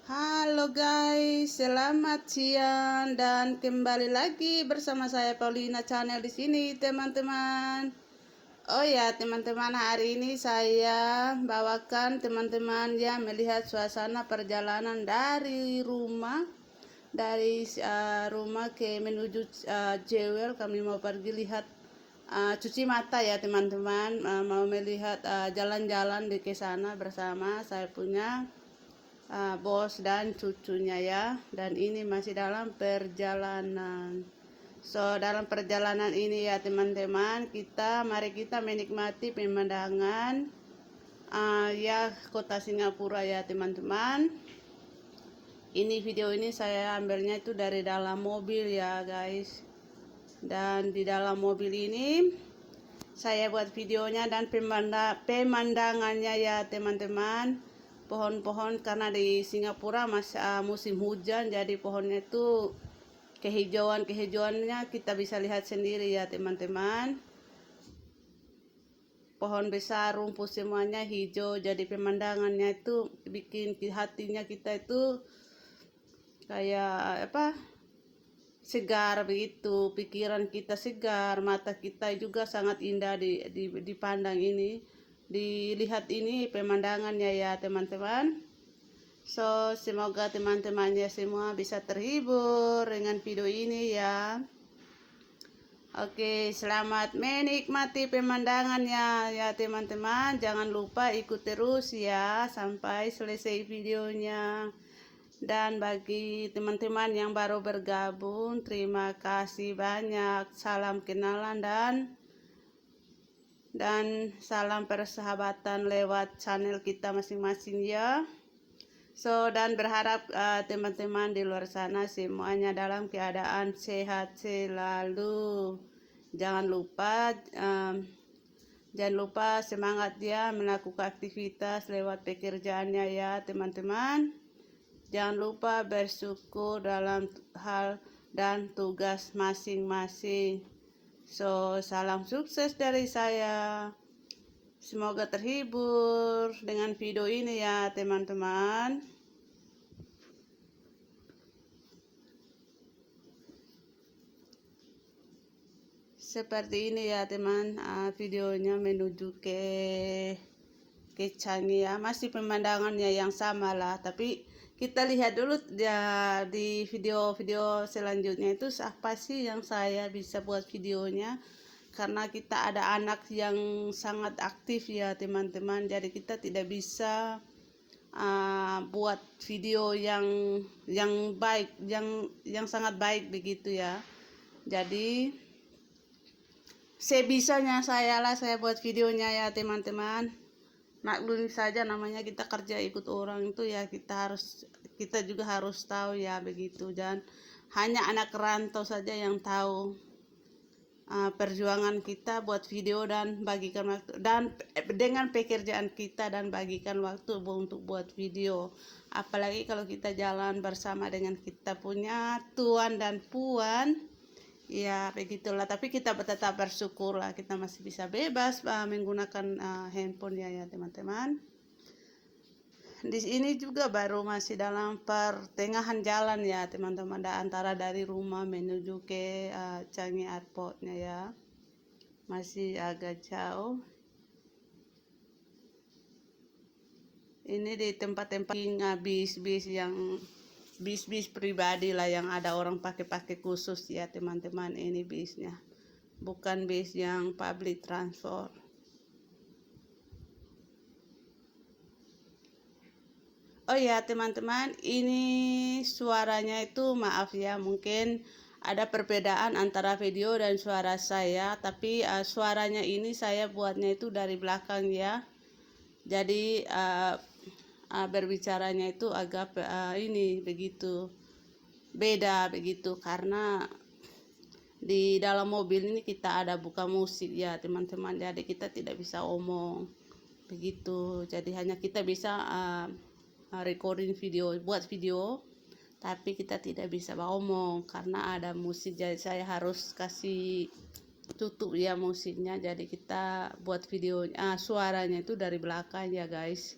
Halo guys, selamat siang dan kembali lagi bersama saya Paulina Channel di sini, teman-teman. Oh ya, teman-teman, hari ini saya bawakan teman-teman yang melihat suasana perjalanan dari rumah ke menuju Jewel. Kami mau pergi lihat cuci mata ya, teman-teman. Mau melihat jalan-jalan di ke sana bersama saya punya bos dan cucunya ya. Dan ini masih dalam perjalanan. So, dalam perjalanan ini ya teman-teman, mari kita menikmati pemandangan ya kota Singapura ya teman-teman. Ini video ini saya ambilnya itu dari dalam mobil ya guys. Dan di dalam mobil ini saya buat videonya dan pemandangannya ya teman-teman. Pohon-pohon, karena di Singapura masih musim hujan, jadi pohonnya itu kehijauannya kita bisa lihat sendiri ya teman-teman. Pohon besar, rumput semuanya hijau, jadi pemandangannya itu bikin hatinya kita itu kayak segar begitu, pikiran kita segar, mata kita juga sangat indah dipandang ini, dilihat ini pemandangannya ya teman-teman. So, semoga teman-temannya semua bisa terhibur dengan video ini ya. Oke, selamat menikmati pemandangannya ya teman-teman. Jangan lupa ikut terus ya sampai selesai videonya. Dan bagi teman-teman yang baru bergabung, terima kasih banyak. Salam kenalan dan salam persahabatan lewat channel kita masing-masing ya. So, dan berharap teman-teman di luar sana semuanya dalam keadaan sehat selalu. Jangan lupa semangat ya melakukan aktivitas lewat pekerjaannya ya teman-teman. Jangan lupa bersyukur dalam hal dan tugas masing-masing. So, salam sukses dari saya. Semoga terhibur dengan video ini ya teman-teman. Seperti ini ya teman, videonya menuju ke Changi ya. Masih pemandangannya yang sama lah, tapi kita lihat dulu ya di video-video selanjutnya itu apa sih yang saya bisa buat videonya. Karena kita ada anak yang sangat aktif ya teman-teman, jadi kita tidak bisa buat video yang baik, yang sangat baik begitu ya. Jadi sebisanya saya buat videonya ya teman-teman. Maklumi saja, namanya kita kerja ikut orang itu ya, kita juga harus tahu ya begitu. Dan hanya anak rantau saja yang tahu perjuangan kita buat video dan bagikan waktu, dan dengan pekerjaan kita dan bagikan waktu untuk buat video. Apalagi kalau kita jalan bersama dengan kita punya tuan dan puan ya begitulah. Tapi kita tetap bersyukur lah, kita masih bisa bebas menggunakan handphone ya teman-teman. Di sini juga baru masih dalam pertengahan jalan ya teman-teman, antara dari rumah menuju ke Changi Airportnya ya, masih agak jauh. Ini di tempat-tempat bis pribadi lah, yang ada orang pakai khusus ya teman-teman. Ini bisnya, bukan bis yang public transport. Oh ya teman-teman, ini suaranya itu maaf ya, mungkin ada perbedaan antara video dan suara saya, tapi suaranya ini saya buatnya itu dari belakang ya. Jadi berbicaranya itu agak ini begitu beda begitu, karena di dalam mobil ini kita ada buka musik ya teman-teman, jadi kita tidak bisa omong begitu. Jadi hanya kita bisa recording video, buat video, tapi kita tidak bisa ngomong karena ada musik. Jadi saya harus kasih tutup ya musiknya, jadi kita buat video suaranya itu dari belakang ya guys.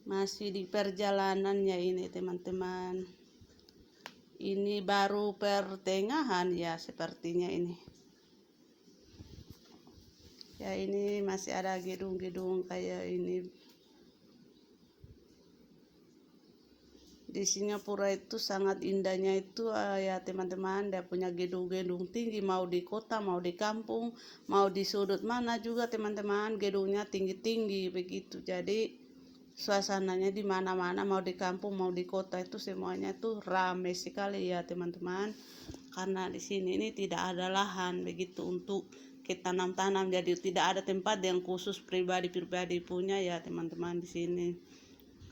Masih di perjalanan ya ini teman-teman. Ini baru pertengahan ya sepertinya ini. Ya ini masih ada gedung-gedung kayak ini. Di Singapura itu sangat indahnya itu ya teman-teman, dia punya gedung-gedung tinggi, mau di kota, mau di kampung, mau di sudut mana juga teman-teman, gedungnya tinggi-tinggi begitu. Jadi suasananya di mana-mana, mau di kampung, mau di kota itu semuanya tuh ramai sekali ya teman-teman. Karena di sini ini tidak ada lahan begitu untuk kita tanam-tanam, jadi tidak ada tempat yang khusus pribadi-pribadi punya ya teman-teman di sini.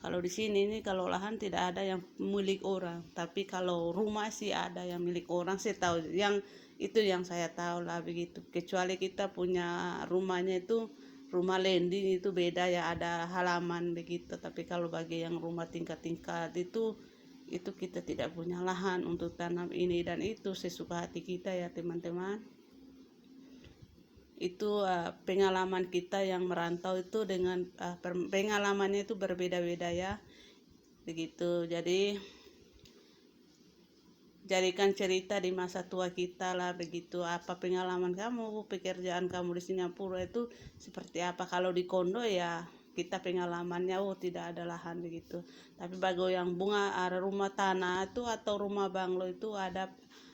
Kalau di sini ini kalau lahan tidak ada yang milik orang, tapi kalau rumah sih ada yang milik orang. Saya tahu yang itu yang saya tahu lah begitu. Kecuali kita punya rumahnya itu rumah landing itu beda ya, ada halaman begitu. Tapi kalau bagi yang rumah tingkat-tingkat itu kita tidak punya lahan untuk tanam ini dan itu sesuka hati kita ya teman-teman. Itu pengalaman kita yang merantau itu dengan pengalamannya itu berbeda-beda ya begitu. Jadi jadikan cerita di masa tua kita lah begitu, apa pengalaman kamu, pekerjaan kamu di Singapura itu seperti apa. Kalau di kondo ya kita pengalamannya tidak ada lahan begitu, tapi bagi yang bunga ada rumah tanah itu atau rumah banglo itu ada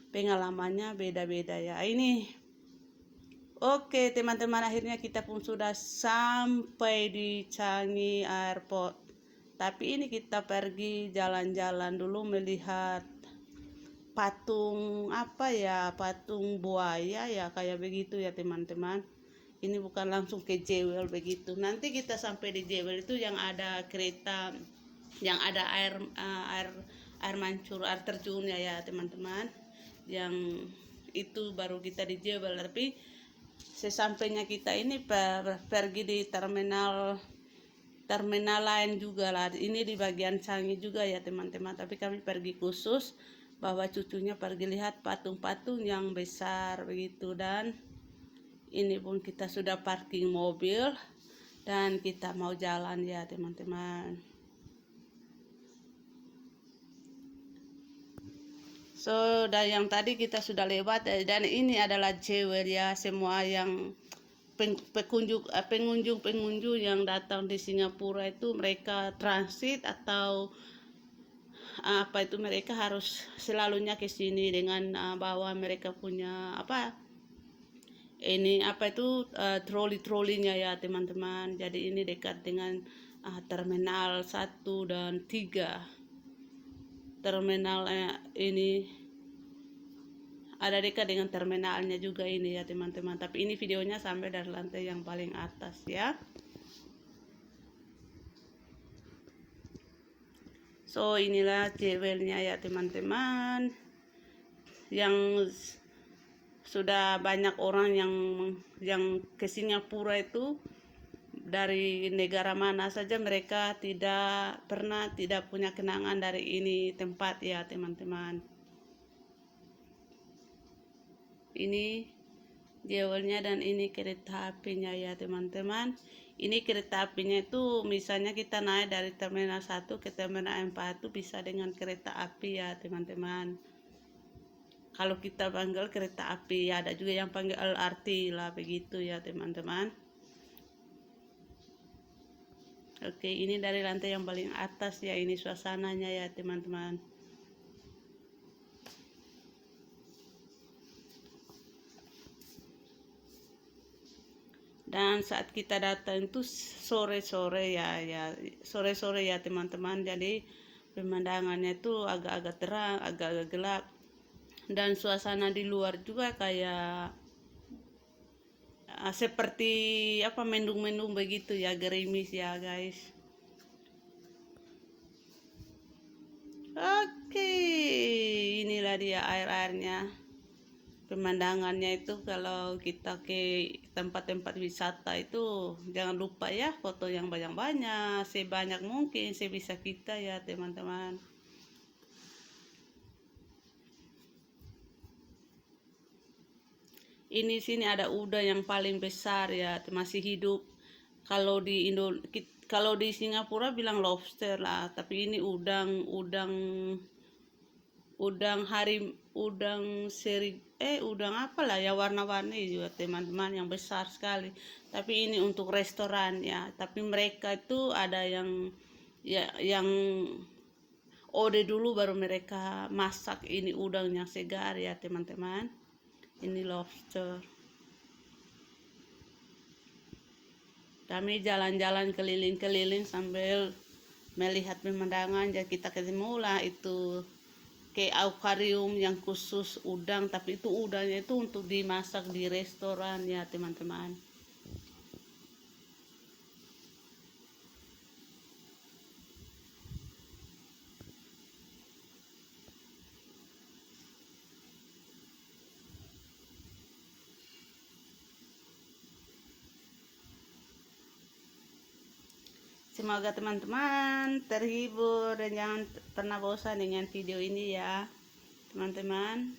pengalamannya beda-beda ya. Ini oke teman-teman, akhirnya kita pun sudah sampai di Changi Airport. Tapi ini kita pergi jalan-jalan dulu melihat patung apa ya, patung buaya ya kayak begitu ya teman-teman. Ini bukan langsung ke Jewel begitu. Nanti kita sampai di Jewel itu yang ada kereta, yang ada air mancur, air terjunnya ya teman-teman. Yang itu baru kita di Jewel. Tapi sesampainya kita ini pergi di terminal lain juga lah. Ini di bagian Changi juga ya teman-teman. Tapi kami pergi khusus bahwa cucunya pergi lihat patung-patung yang besar begitu. Dan ini pun kita sudah parking mobil dan kita mau jalan ya teman-teman. So, dan yang tadi kita sudah lewat dan ini adalah Jewel ya, semua yang pengunjung yang datang di Singapura itu mereka transit atau apa itu mereka harus selalunya ke sini dengan bawa mereka punya apa ini apa itu troli-trolinya ya teman-teman. Jadi ini dekat dengan terminal 1 dan 3. Terminal ini ada dekat dengan terminalnya juga ini ya teman-teman. Tapi ini videonya sampai dari lantai yang paling atas ya. So inilah Jewelnya ya teman-teman, yang sudah banyak orang yang ke Singapura itu dari negara mana saja mereka tidak pernah tidak punya kenangan dari ini tempat ya teman-teman. Ini Jewelnya dan ini kereta apinya ya teman-teman. Ini kereta apinya itu misalnya kita naik dari terminal 1 ke terminal 4 itu bisa dengan kereta api ya teman-teman. Kalau kita panggil kereta api ya, ada juga yang panggil LRT lah begitu ya teman-teman. Oke, ini dari lantai yang paling atas ya, ini suasananya ya teman-teman. Dan saat kita datang itu sore-sore ya sore-sore ya teman-teman. Jadi pemandangannya itu agak-agak terang, agak-agak gelap, dan suasana di luar juga kayak seperti apa mendung-mendung begitu ya, gerimis ya guys. Oke, inilah dia air-airnya. Pemandangannya itu kalau kita ke tempat-tempat wisata itu jangan lupa ya foto yang banyak-banyak, sebanyak mungkin sebisa kita ya teman-teman. Ini sini ada udang yang paling besar ya, masih hidup. Kalau di kalau di Singapura bilang lobster lah, tapi ini udang apalah ya, warna-warni juga teman-teman, yang besar sekali. Tapi ini untuk restoran ya, tapi mereka itu ada yang yang ode dulu baru mereka masak. Ini udang yang segar ya teman-teman, ini lobster. Kami jalan-jalan keliling-keliling sambil melihat pemandangan, jadi kita ketemu lah itu kayak akuarium yang khusus udang, tapi itu udangnya itu untuk dimasak di restoran ya teman-teman. Semoga teman-teman terhibur dan jangan pernah bosan dengan video ini ya teman-teman.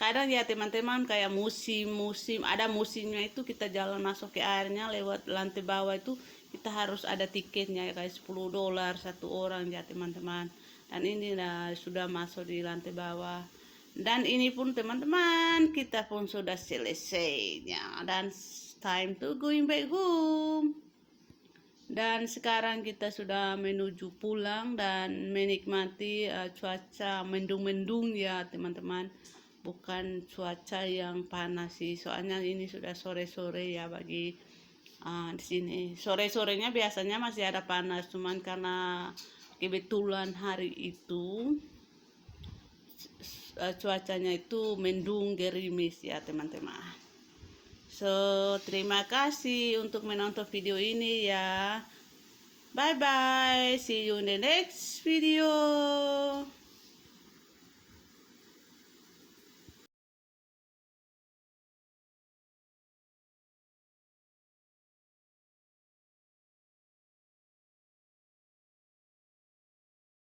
Kadang ya teman-teman kayak musim ada musimnya itu kita jalan masuk ke airnya lewat lantai bawah itu kita harus ada tiketnya ya, kayak $10 satu orang ya teman-teman. Dan ini sudah masuk di lantai bawah. Dan ini pun teman-teman kita pun sudah selesai ya, dan time to going back home. Dan sekarang kita sudah menuju pulang dan menikmati cuaca mendung-mendung ya teman-teman, bukan cuaca yang panas sih, soalnya ini sudah sore-sore ya bagi di sini. Sore-sorenya biasanya masih ada panas, cuman karena kebetulan hari itu cuacanya itu mendung gerimis ya teman-teman. So, terima kasih untuk menonton video ini ya. Bye bye. See you in the next video.